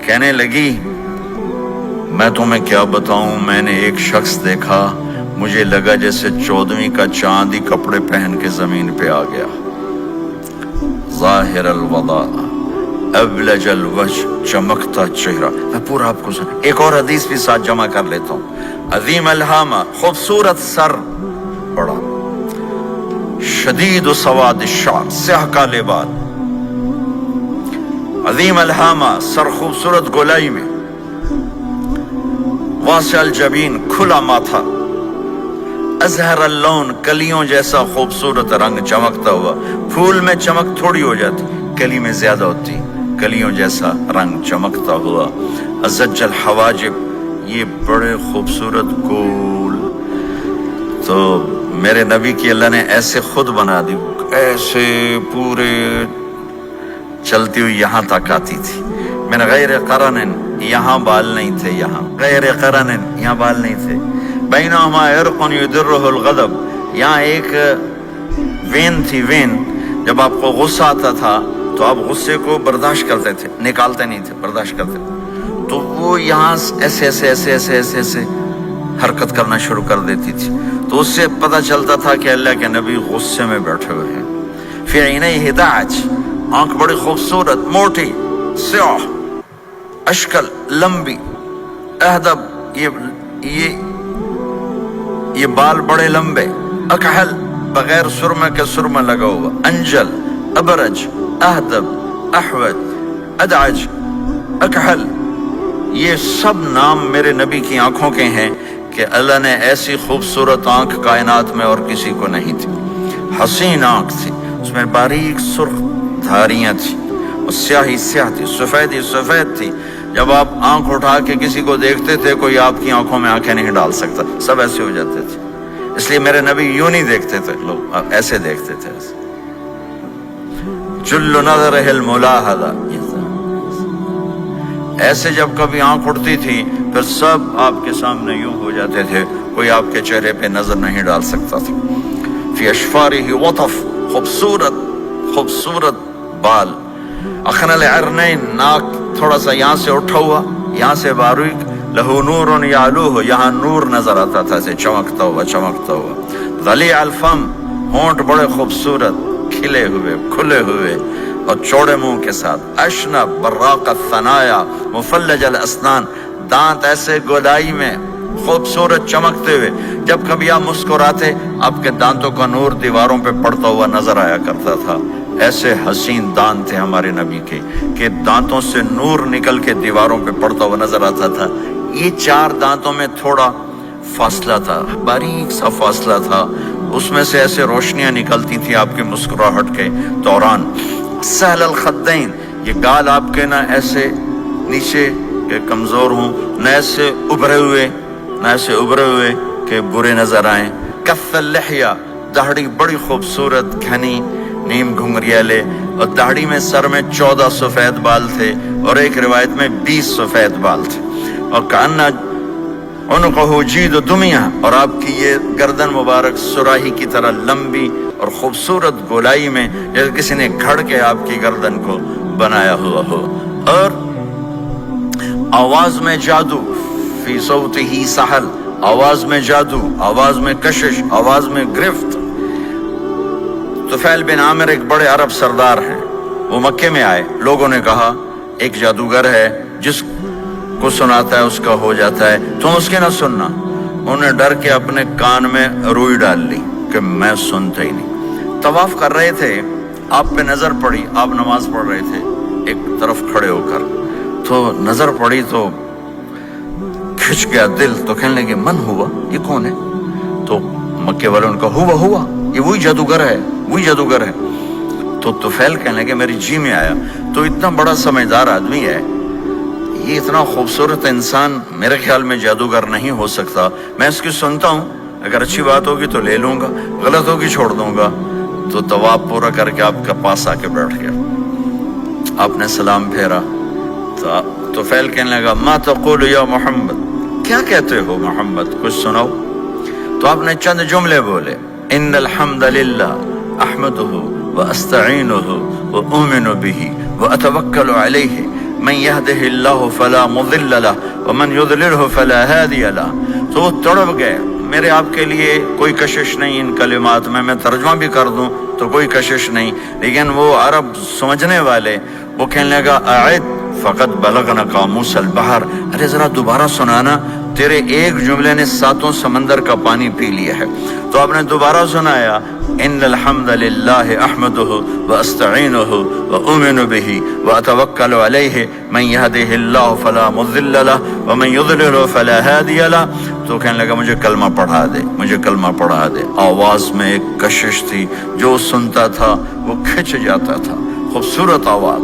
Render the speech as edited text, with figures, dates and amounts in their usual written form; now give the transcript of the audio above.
کہنے لگی میں تمہیں کیا بتاؤں، میں نے ایک شخص دیکھا، مجھے لگا جیسے 14ویں کا چاند ہی کپڑے پہن کے زمین پہ آ گیا، ظاہر الوضاء ابلج الوجہ، چمکتا چہرہ۔ میں پورا آپ کو ایک اور حدیث بھی ساتھ جمع کر لیتا ہوں۔ عظیم الہامہ، خوبصورت سر، بڑا شدید سواد الشعر، سیاہ کالے بال، عظیم الہامہ، سر خوبصورت گولائی میں، واسع الجبین، کھلا ماتھا، ازہر اللون، کلیوں جیسا خوبصورت رنگ، چمکتا ہوا۔ پھول میں چمک تھوڑی ہو جاتی، کلی میں زیادہ ہوتی، کلیوں جیسا رنگ، چمکتا ہوا۔ ازج الحواجب، یہ بڑے خوبصورت گول۔ تو میرے نبی کی اللہ نے ایسے خود بنا دی، ایسے پورے چلتی ہوئی یہاں تک آتی تھی۔ من غیر قرن، یہاں بال نہیں تھے، یہاں غیر قرن، یہاں بال نہیں تھے۔ بینہما عرق یدرہ الغضب، یہاں ایک وین تھی، وین، جب آپ کو غصہ آتا تھا تو آپ غصے کو برداشت کرتے تھے، نکالتے نہیں تھے، برداشت کرتے تھے، تو وہ یہاں ایسے ایسے ایسے ایسے ایسے ایسے حرکت کرنا شروع کر دیتی تھی، تو اس سے پتہ چلتا تھا کہ اللہ کے نبی غصے میں بیٹھے ہوئے ہیں۔ فی عینیہ دعج، آنکھ بڑی خوبصورت، موٹی، سیاہ، اشکل، لمبی، اہدب، یہ بال بڑے لمبے، اکحل، بغیر سرمے کے سرمہ لگا ہوا، انجل، ابرج، اہدب، احوج، ادعج، اکحل، یہ سب نام میرے نبی کی آنکھوں کے ہیں کہ اللہ نے ایسی خوبصورت آنکھ کائنات میں اور کسی کو نہیں تھی۔ حسین آنکھ تھی، اس میں باریک سرخ دھاریاں تھیں، اور سیاہی سیاہ تھی، سفیدی سفید تھی۔ جب آپ آنکھ اٹھا کے کسی کو دیکھتے تھے، کوئی آپ کی آنکھوں میں آنکھیں نہیں ڈال سکتا، سب ایسے ہو جاتے تھے۔ اس لیے میرے نبی یوں نہیں دیکھتے تھے، لوگ ایسے دیکھتے تھے، ایسے۔ جل نظرہ الملاحظہ، ایسے جب کبھی آنکھ اٹھتی تھی پھر سب آپ کے سامنے یوں ہو جاتے تھے، کوئی آپ کے چہرے پہ نظر نہیں ڈال سکتا تھا۔ فی اشفارہ وطف، خوبصورت خوبصورت بال، اخن العرنین، ناک تھوڑا سا یہاں سے اٹھا ہوا، یہاں سے باریک، لہو نور یعلوہ، یہاں نور نظر آتا تھا، اسے چمکتا ہوا چمکتا ہوا۔ ضلیع الفم، ہونٹ بڑے خوبصورت، کھلے ہوئے کھلے ہوئے اور چوڑے منہ کے ساتھ۔ اشنب براق الثنایا، مفلج الاسنان، دانت ایسے گودائی میں خوبصورت چمکتے ہوئے، جب کبھی آپ مسکراتے آپ کے دانتوں کا نور دیواروں پہ پڑتا ہوا نظر آیا کرتا تھا۔ ایسے حسین دانت تھے ہمارے نبی کے کہ دانتوں سے نور نکل کے دیواروں پہ پڑتا ہوا نظر آتا تھا۔ یہ 4 دانتوں میں تھوڑا فاصلہ تھا، باریک سا فاصلہ تھا، اس میں سے ایسے روشنیاں نکلتی تھی آپ کی مسکراہٹ کے دوران۔ سہل الخدین، یہ گال آپ کے نہ ایسے نیچے کہ کمزور ہوں، نہ ایسے ابھرے ہوئے کہ برے نظر آئیں۔ کف اللحیہ، داڑھی بڑی خوبصورت گھنی، نیم گھنگریالے، اور داڑھی میں سر میں 14 سفید بال تھے، اور ایک روایت میں 20 سفید بال تھے۔ اور کأن عنقہ جید دمیہ، اور آپ کی یہ گردن مبارک سراہی کی طرح لمبی اور خوبصورت گولائی میں، جیسے کسی نے گھڑ کے آپ کی گردن کو بنایا ہوا ہو۔ اور آواز میں جادو، فی صوتہ سحل، آواز میں جادو، آواز میں کشش، آواز میں گرفت۔ طفیل بن عامر ایک بڑے عرب سردار ہیں، وہ مکے میں آئے، لوگوں نے کہا ایک جادوگر ہے جس کو سناتا ہے اس کا ہو جاتا ہے، تم اس کے نہ سننا۔ انہوں نے ڈر کے اپنے کان میں روئی ڈال لی کہ میں سنتا ہی نہیں۔ طواف کر رہے تھے، آپ پہ نظر پڑی، آپ نماز پڑھ رہے تھے ایک طرف کھڑے ہو کر، تو نظر پڑی تو کھچ گیا دل، تو کہنے لگے من ہوا، یہ کون ہے؟ تو مکے والوں نے کہا ہوا، یہ وہی جادوگر ہے، وہی جادوگر ہے۔ تو طفیل کہنے لگے میری جی میں آیا، تو اتنا بڑا سمجھدار آدمی ہے، یہ اتنا خوبصورت انسان میرے خیال میں جادوگر نہیں ہو سکتا، میں اس کی سنتا ہوں، اگر اچھی بات ہوگی تو لے لوں گا، غلط ہوگی چھوڑ دوں گا۔ تو طواف پورا کر کے آپ کے پاس آ کے بیٹھ گیا، آپ نے سلام پھیرا، تو طفیل کہنے لگا ما تقول یا محمد، کیا کہتے ہو محمد، کچھ سناؤ۔ تو آپ نے چند جملے بولے، ان الحمد للہ احمدہ واستعینہ واؤمن بہ واتوکل علیہ من يهده الله فلا مضل له ومن يضلله فلا هادي له. تو وہ تڑپ گئے. میرے آپ کے لیے کوئی کشش نہیں ان کلمات میں ترجمہ بھی کر دوں تو کوئی کشش نہیں، لیکن وہ عرب سمجھنے والے وہ کہنے لگا اعد فقط بلغنا قاموس البحر، ارے ذرا دوبارہ سنانا، تیرے ایک جملے نے 7 سمندر کا پانی پی لیا ہے. تو آپ نے دوبارہ سنایا ان الحمد للہ احمدہ واستعینہ واؤمن بہ واتوکل علیہ من یہدہ اللہ فلا مضل لہ ومن یضلل فلا ہادی لہ. تو کہنے لگا مجھے کلمہ پڑھا دے، مجھے کلمہ پڑھا دے. آواز میں ایک کشش تھی، جو سنتا تھا وہ کھنچ جاتا تھا. خوبصورت آواز.